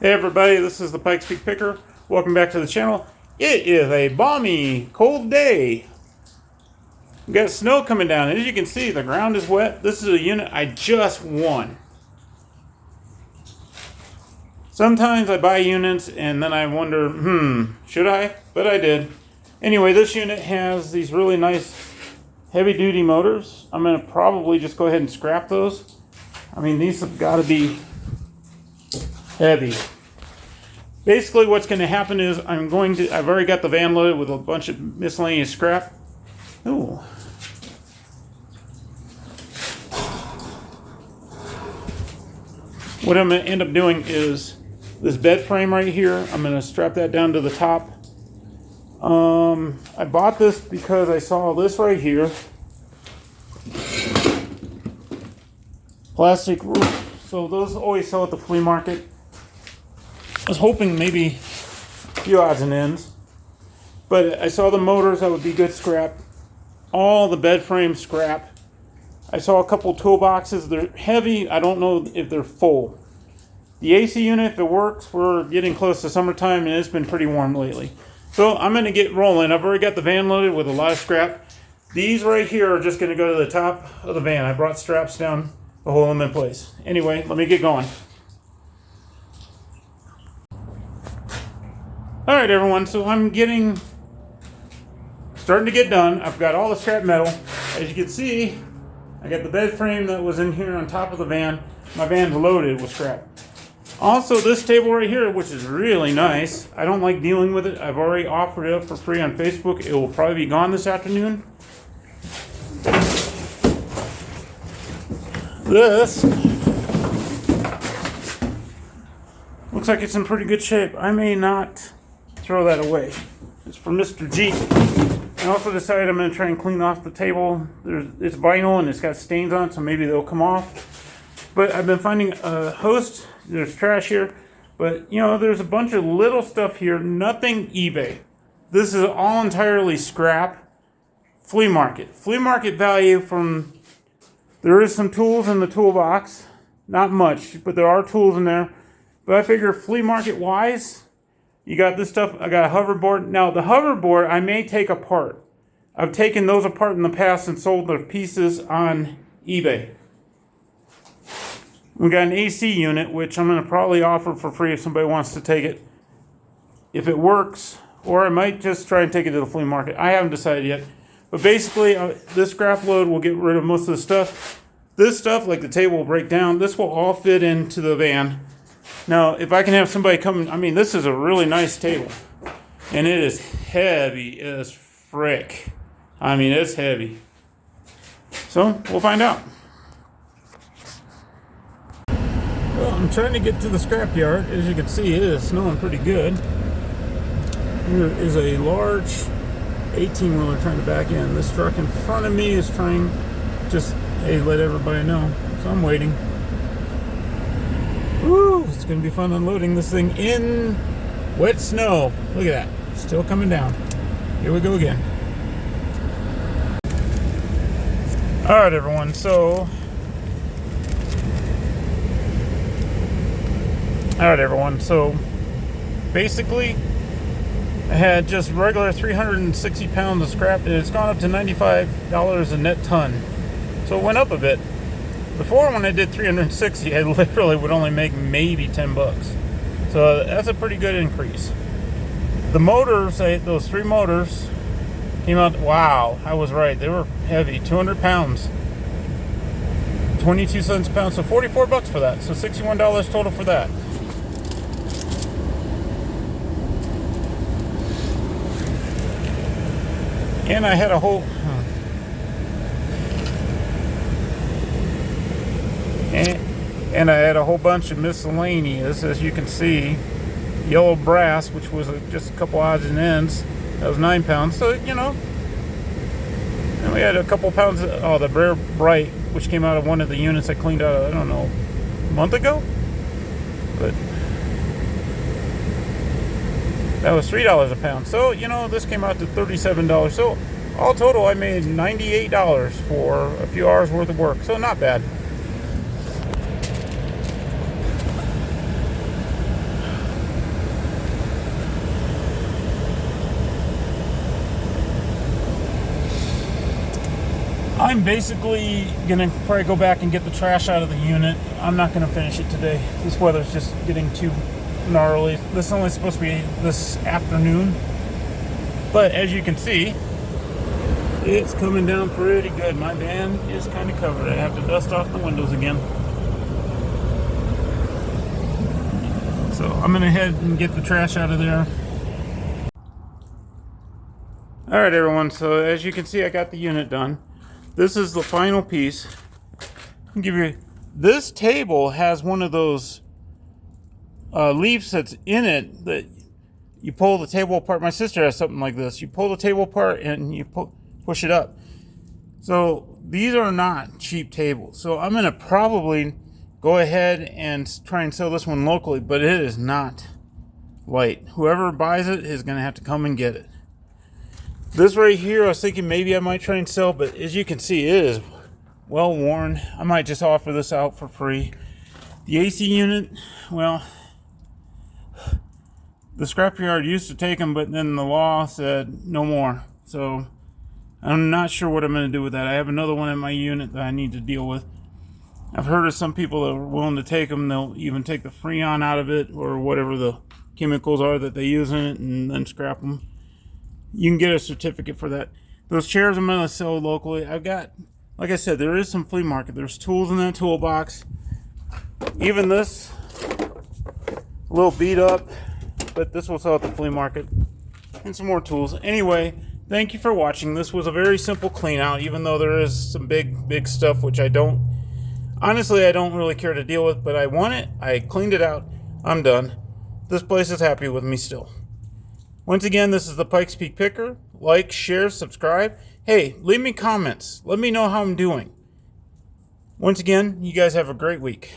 Hey everybody, this is the Pikes Peak Picker. Welcome back to the channel. It is a balmy, cold day. We got snow coming down. As you can see, the ground is wet. This is a unit I just won. Sometimes I buy units and then I wonder, should I? But I did. Anyway, this unit has these really nice heavy-duty motors. I'm going to probably just go ahead and scrap those. I mean, these have got to be heavy. Basically what's going to happen is I've already got the van loaded with a bunch of miscellaneous scrap. Ooh. What I'm going to end up doing is this bed frame right here, I'm going to strap that down to the top. I bought this because I saw this right here. Plastic roof. So those always sell at the flea market. I was hoping maybe a few odds and ends, but I saw the motors that would be good scrap. All the bed frame scrap. I saw a couple toolboxes. They're heavy. I don't know if they're full. The AC unit, if it works, we're getting close to summertime and it's been pretty warm lately. So I'm going to get rolling. I've already got the van loaded with a lot of scrap. These right here are just going to go to the top of the van. I brought straps down to hold them in place. Anyway, let me get going. Alright everyone, so I'm starting to get done. I've got all the scrap metal. As you can see, I got the bed frame that was in here on top of the van. My van's loaded with scrap. Also, this table right here, which is really nice. I don't like dealing with it. I've already offered it up for free on Facebook. It will probably be gone this afternoon. This looks like it's in pretty good shape. I may not throw that away. It's for Mr. G. I also decided I'm going to try and clean off the table. It's vinyl and it's got stains on it, so maybe they'll come off. But I've been finding a host. There's trash here. But, you know, there's a bunch of little stuff here. Nothing eBay. This is all entirely scrap. Flea market. Flea market value from... There is some tools in the toolbox. Not much, but there are tools in there. But I figure flea market wise... You got this stuff. I got a hoverboard. Now, the hoverboard I may take apart. I've taken those apart in the past and sold their pieces on eBay. We got an AC unit, which I'm going to probably offer for free if somebody wants to take it. If it works, or I might just try and take it to the flea market. I haven't decided yet. But basically, this scrap load will get rid of most of the stuff. This stuff, like the table, will break down. This will all fit into the van. Now, if I can have somebody come, I mean, this is a really nice table. And it is heavy as frick. I mean, it's heavy. So, we'll find out. Well, I'm trying to get to the scrap yard. As you can see, it is snowing pretty good. Here is a large 18-wheeler trying to back in. This truck in front of me is trying, just, hey, let everybody know. So I'm waiting. Woo! It's going to be fun unloading this thing in wet snow. Look at that. Still coming down. Here we go again. Alright everyone, so... basically, I had just regular 360 pounds of scrap and it's gone up to $95 a net ton. So it went up a bit. Before, when I did 360, I literally would only make maybe 10 bucks. So that's a pretty good increase. The motors, those 3 motors, came out, wow, I was right. They were heavy, 200 pounds. 22 cents a pound, so 44 bucks for that. So $61 total for that. And I had a whole... And I had a whole bunch of miscellaneous, as you can see. Yellow brass, which was just a couple odds and ends. That was 9 pounds, so, you know. And we had a couple pounds of, the Rare Bright, which came out of one of the units I cleaned out, I don't know, a month ago? But that was $3 a pound. So, you know, this came out to $37. So, all total, I made $98 for a few hours worth of work. So, not bad. I'm basically gonna probably go back and get the trash out of the unit. I'm not gonna finish it today. This weather's just getting too gnarly. This is only supposed to be this afternoon, but as you can see, it's coming down pretty good. My van is kind of covered. I have to dust off the windows again. So I'm gonna head and get the trash out of there. All right, everyone. So as you can see, I got the unit done. This is the final piece. I'll give you. This table has one of those leaves that's in it that you pull the table apart. My sister has something like this. You pull the table apart and you push it up. So these are not cheap tables. So I'm gonna probably go ahead and try and sell this one locally, but it is not light. Whoever buys it is gonna have to come and get it. This right here, I was thinking maybe I might try and sell, but as you can see, it is well worn. I might just offer this out for free. The AC unit, well, the scrapyard used to take them, but then the law said no more. So I'm not sure what I'm going to do with that. I have another one in my unit that I need to deal with. I've heard of some people that are willing to take them. They'll even take the freon out of it or whatever the chemicals are that they use in it and then scrap them. You can get a certificate for that. Those chairs I'm going to sell locally. I've got, like I said, there is some flea market. There's tools in that toolbox. Even this, a little beat up, but this will sell at the flea market. And some more tools. Anyway, thank you for watching. This was a very simple clean out, even though there is some big stuff which I don't really care to deal with, but I want it. I cleaned it out. I'm done. This place is happy with me still. Once again, this is the Pikes Peak Picker. Like, share, subscribe. Hey, leave me comments. Let me know how I'm doing. Once again, you guys have a great week.